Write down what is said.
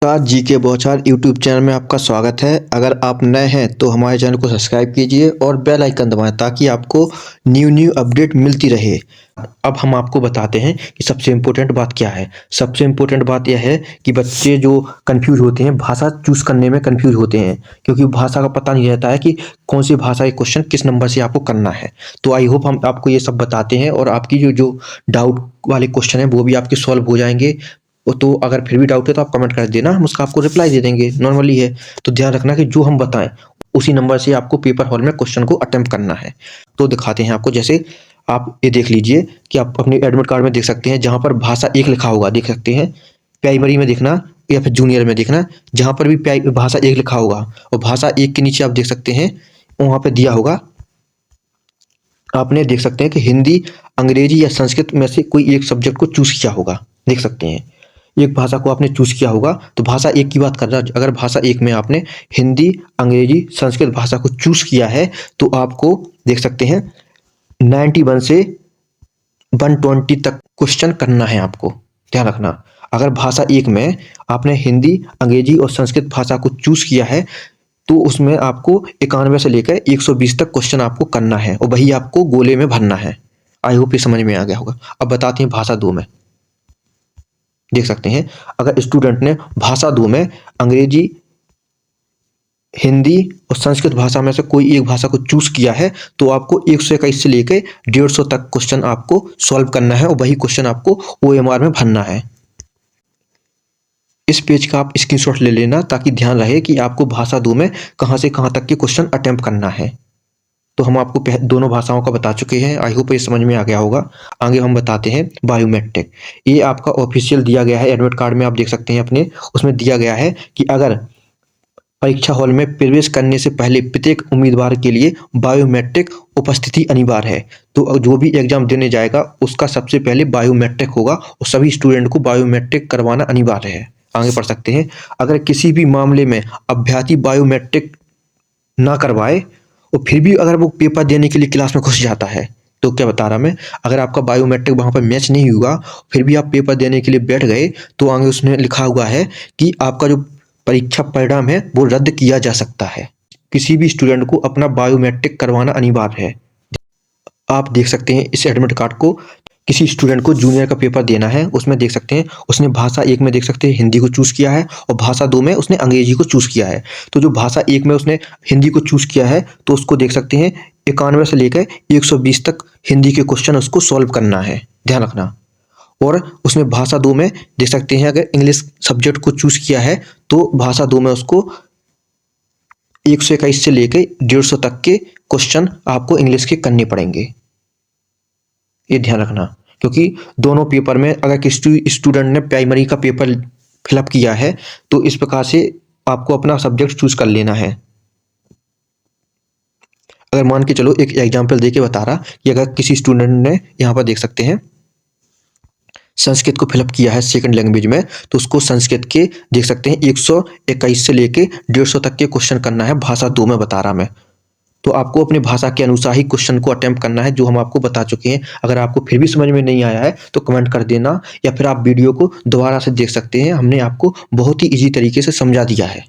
जी के बौछार YouTube channel में आपका स्वागत है। अगर आप नए हैं तो हमारे चैनल को सब्सक्राइब कीजिए और बेल आइकन दबाएं ताकि आपको न्यू अपडेट मिलती रहे। अब हम आपको बताते हैं कि सबसे इम्पोर्टेंट बात क्या है। सबसे इम्पोर्टेंट बात यह है कि बच्चे जो कंफ्यूज होते हैं, भाषा चूज़ करने में कंफ्यूज होते हैं, क्योंकि भाषा का पता नहीं रहता है कि कौन सी भाषा के क्वेश्चन किस नंबर से आपको करना है। तो आई होप हम आपको ये सब बताते हैं और आपकी जो जो डाउट वाले क्वेश्चन हैं वो भी आपके सॉल्व हो जाएंगे। तो अगर फिर भी डाउट है तो आप कमेंट कर देना, हम उसका आपको रिप्लाई दे देंगे, नॉर्मली है। तो ध्यान रखना कि जो हम बताएं उसी नंबर से आपको पेपर हॉल में क्वेश्चन को अटेम्प्ट करना है। तो दिखाते हैं आपको। जैसे आप ये देख लीजिए कि आप अपने एडमिट कार्ड में देख सकते हैं, जहाँ पर भाषा एक लिखा होगा देख सकते हैं। प्राइमरी में देखना या फिर जूनियर में देखना, जहाँ पर भी भाषा एक लिखा होगा और भाषा एक के नीचे आप देख सकते हैं वहाँ पर दिया होगा, आपने देख सकते हैं कि हिंदी, अंग्रेजी या संस्कृत में से कोई एक सब्जेक्ट को चूज किया होगा। देख सकते हैं एक भाषा को आपने चूज किया होगा, तो भाषा एक की बात कर रहा है। अगर भाषा एक में आपने हिंदी, अंग्रेजी, संस्कृत भाषा को चूज किया है तो आपको देख सकते हैं 91 से 120 तक क्वेश्चन करना है आपको। ध्यान रखना, अगर भाषा एक में आपने हिंदी, अंग्रेजी और संस्कृत भाषा को चूज किया है तो उसमें आपको 91 से लेकर 120 तक क्वेश्चन आपको करना है और वही आपको गोले में भरना है। आई होप ये समझ में आ गया होगा। अब बताते हैं भाषा दो में। देख सकते हैं अगर स्टूडेंट ने भाषा दो में अंग्रेजी, हिंदी और संस्कृत भाषा में से कोई एक भाषा को चूज किया है तो आपको 121 से लेकर 150 तक क्वेश्चन आपको सॉल्व करना है और वही क्वेश्चन आपको OMR में भरना है। इस पेज का आप स्क्रीनशॉट ले लेना ताकि ध्यान रहे कि आपको भाषा दो में कहाँ से कहाँ तक के क्वेश्चन अटेम्प्ट करना है। तो हम आपको दोनों भाषाओं का बता चुके हैं। आई होप ये समझ में आ गया होगा। आगे हम बताते हैं बायोमेट्रिक। ये आपका ऑफिशियल दिया गया है, एडमिट कार्ड में आप देख सकते हैं अपने, उसमें दिया गया है कि अगर परीक्षा हॉल में प्रवेश करने से पहले प्रत्येक उम्मीदवार के लिए बायोमेट्रिक उपस्थिति अनिवार्य है। तो जो भी एग्जाम देने जाएगा उसका सबसे पहले बायोमेट्रिक होगा और सभी स्टूडेंट को बायोमेट्रिक करवाना अनिवार्य है। आगे पढ़ सकते हैं, अगर किसी भी मामले में अभ्यर्थी बायोमेट्रिक ना करवाए और फिर भी अगर वो पेपर देने के लिए क्लास में घुस जाता है, तो क्या बता रहा मैं, अगर आपका बायोमेट्रिक वहाँ पर मैच नहीं हुआ फिर भी आप पेपर देने के लिए बैठ गए तो आगे उसने लिखा हुआ है कि आपका जो परीक्षा परिणाम है वो रद्द किया जा सकता है। किसी भी स्टूडेंट को अपना बायोमेट्रिक करवाना अनिवार्य है। आप देख सकते हैं इस एडमिट कार्ड को, किसी स्टूडेंट को जूनियर का पेपर देना है, उसमें देख सकते हैं उसने भाषा एक में देख सकते हैं हिंदी को चूज़ किया है और भाषा दो में उसने अंग्रेजी को चूज़ किया है। तो जो भाषा एक में उसने हिंदी को चूज़ किया है तो उसको देख सकते हैं 91 से लेकर 120 तक हिंदी के क्वेश्चन उसको सॉल्व करना है। ध्यान रखना। और उसने भाषा दो में देख सकते हैं अगर इंग्लिश सब्जेक्ट को चूज़ किया है तो भाषा दो में उसको 121 से लेकर 150 तक के क्वेश्चन आपको इंग्लिश के करने पड़ेंगे। ये ध्यान रखना, क्योंकि दोनों पेपर में अगर किसी स्टूडेंट ने प्राइमरी का पेपर फिलअप किया है तो इस प्रकार से आपको अपना सब्जेक्ट चूज कर लेना है। अगर मान के चलो एक एग्जांपल देके बता रहा कि अगर किसी स्टूडेंट ने यहाँ पर देख सकते हैं संस्कृत को फिलअप किया है सेकंड लैंग्वेज में, तो उसको संस्कृत के देख सकते हैं 121 से लेके 150 तक के क्वेश्चन करना है। भाषा दो में बता रहा मैं, तो आपको अपनी भाषा के अनुसार ही क्वेश्चन को अटेम्प्ट करना है जो हम आपको बता चुके हैं। अगर आपको फिर भी समझ में नहीं आया है तो कमेंट कर देना या फिर आप वीडियो को दोबारा से देख सकते हैं। हमने आपको बहुत ही इजी तरीके से समझा दिया है।